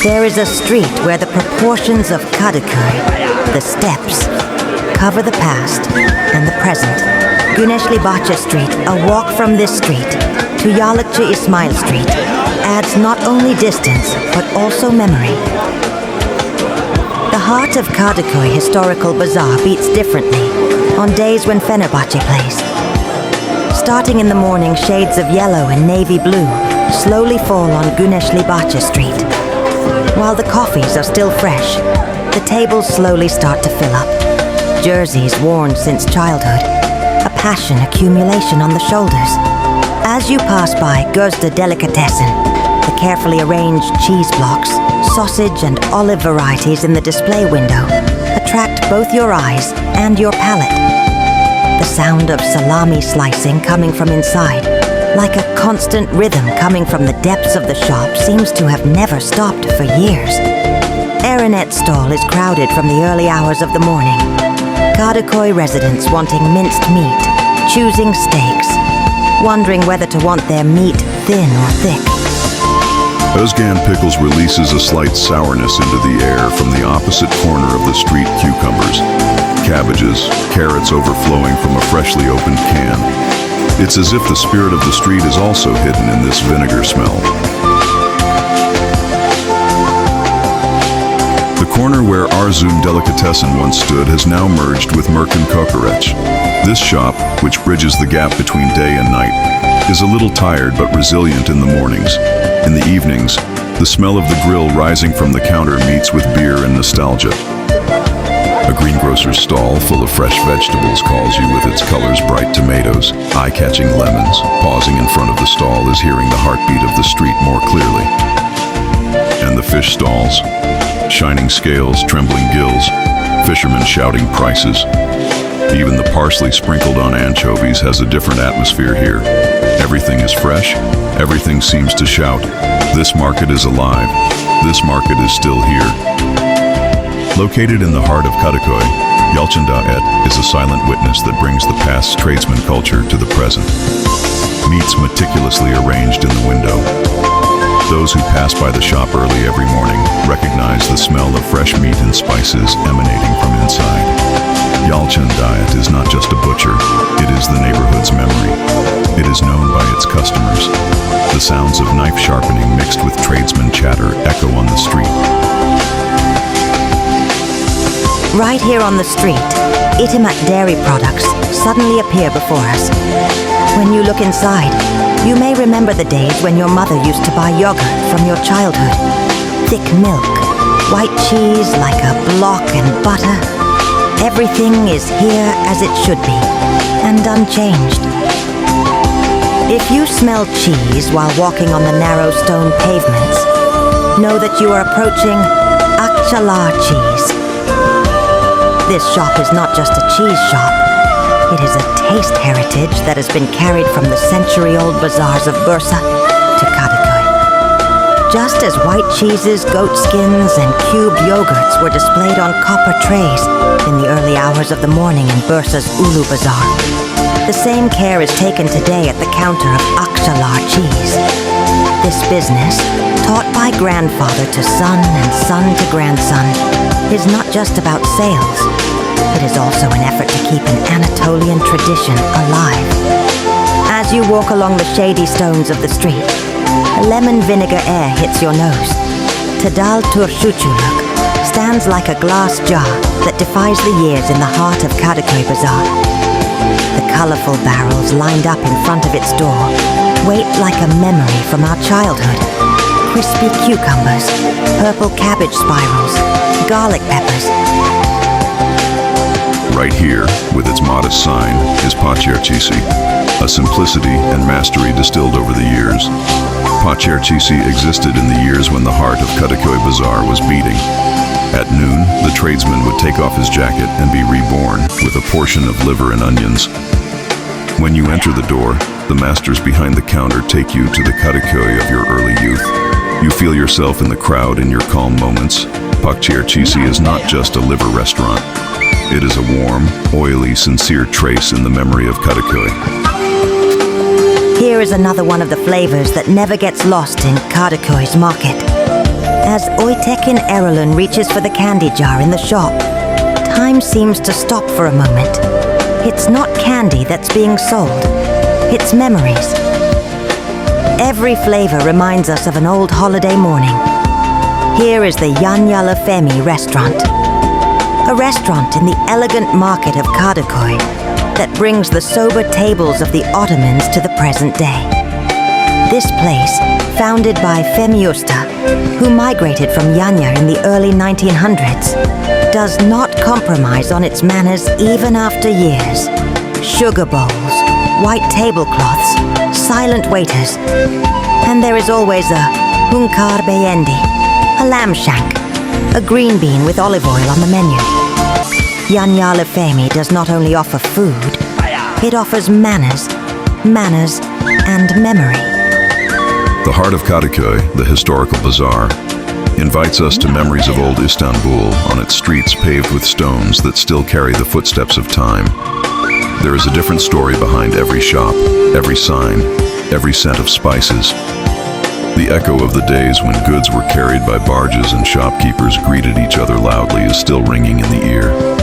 There is a street where the proportions of Kadıköy, the steps, cover the past and the present. Güneşli Bahçe Street, a walk from this street to Yalıkçı İsmail Street, adds not only distance but also memory. The heart of Kadıköy Historical Bazaar beats differently on days when Fenerbahçe plays. Starting in the morning, shades of yellow and navy blue slowly fall on Güneşli Bahçe Street. While the coffees are still fresh, the tables slowly start to fill up. Jerseys worn since childhood, a passion accumulation on the shoulders. As you pass by Gözde Delikatessen, the carefully arranged cheese blocks, sausage and olive varieties in the display window attract both your eyes and your palate. The sound of salami slicing coming from inside, like a constant rhythm coming from the depths of the shop, seems to have never stopped for years. Erinet's stall is crowded from the early hours of the morning. Kadıköy residents wanting minced meat, choosing steaks, wondering whether to want their meat thin or thick. Özgen Pickles releases a slight sourness into the air from the opposite corner of the street. Cucumbers, cabbages, carrots overflowing from a freshly opened can. It's as if the spirit of the street is also hidden in this vinegar smell. The corner where Arzum Delikatessen once stood has now merged with Merkin Kokoreç. This shop, which bridges the gap between day and night, is a little tired but resilient in the mornings. In the evenings, the smell of the grill rising from the counter meets with beer and nostalgia. A greengrocer's stall full of fresh vegetables calls you with its colors: bright tomatoes, eye-catching lemons. Pausing in front of the stall is hearing the heartbeat of the street more clearly. And the fish stalls, shining scales, trembling gills, fishermen shouting prices. Even the parsley sprinkled on anchovies has a different atmosphere here. Everything is fresh, everything seems to shout, "This market is alive, this market is still here." Located in the heart of Kadıköy, Yalçındaet is a silent witness that brings the past's tradesman culture to the present. Meats meticulously arranged in the window. Those who pass by the shop early every morning recognize the smell of fresh meat and spices emanating from inside. Yalçındaet is not just a butcher, it is the neighborhood's memory. It is known by its customers. The sounds of knife sharpening mixed with tradesman chatter echo on the street. Right here on the street, Itimat dairy products suddenly appear before us. When you look inside, you may remember the days when your mother used to buy yogurt from your childhood. Thick milk, white cheese like a block, and butter. Everything is here as it should be, and unchanged. If you smell cheese while walking on the narrow stone pavements, know that you are approaching Akçalar cheese. This shop is not just a cheese shop. It is a taste heritage that has been carried from the century-old bazaars of Bursa to Kadıköy. Just as white cheeses, goat skins, and cubed yogurts were displayed on copper trays in the early hours of the morning in Bursa's Ulu Bazaar, the same care is taken today at the counter of Akçalar cheese. This business, taught by grandfather to son and son to grandson, is not just about sales. It is also an effort to keep an Anatolian tradition alive. As you walk along the shady stones of the street, a lemon vinegar air hits your nose. Tadal Turşuculuk stands like a glass jar that defies the years in the heart of Kadıköy Bazaar. The colorful barrels lined up in front of its door wait like a memory from our childhood. Crispy cucumbers, purple cabbage spirals, garlic peppers. Right here, with its modest sign, is Paçerçisi, a simplicity and mastery distilled over the years. Paçerçisi existed in the years when the heart of Kadıköy Bazaar was beating. At noon, the tradesman would take off his jacket and be reborn with a portion of liver and onions. When you enter the door, the masters behind the counter take you to the Kadıköy of your early youth. You feel yourself in the crowd in your calm moments. Paçerçisi is not just a liver restaurant. It is a warm, oily, sincere trace in the memory of Kadıköy. Here is another one of the flavors that never gets lost in Kadıköy's market. As Walk-in Erlen reaches for the candy jar in the shop. Time seems to stop for a moment. It's not candy that's being sold. It's memories. Every flavor reminds us of an old holiday morning. Here is the Yanya Femi restaurant. A restaurant in the elegant market of Kadıköy that brings the sober tables of the Ottomans to the present day. This place, founded by Femi Usta, who migrated from Yanya in the early 1900s, does not compromise on its manners even after years. Sugar bowls, white tablecloths, silent waiters, and there is always a hunkar beyendi, a lamb shank, a green bean with olive oil on the menu. Yanya Femi does not only offer food, it offers manners, and memory. The heart of Kadıköy, the historical bazaar, invites us to memories of old Istanbul on its streets paved with stones that still carry the footsteps of time. There is a different story behind every shop, every sign, every scent of spices. The echo of the days when goods were carried by barges and shopkeepers greeted each other loudly is still ringing in the ear.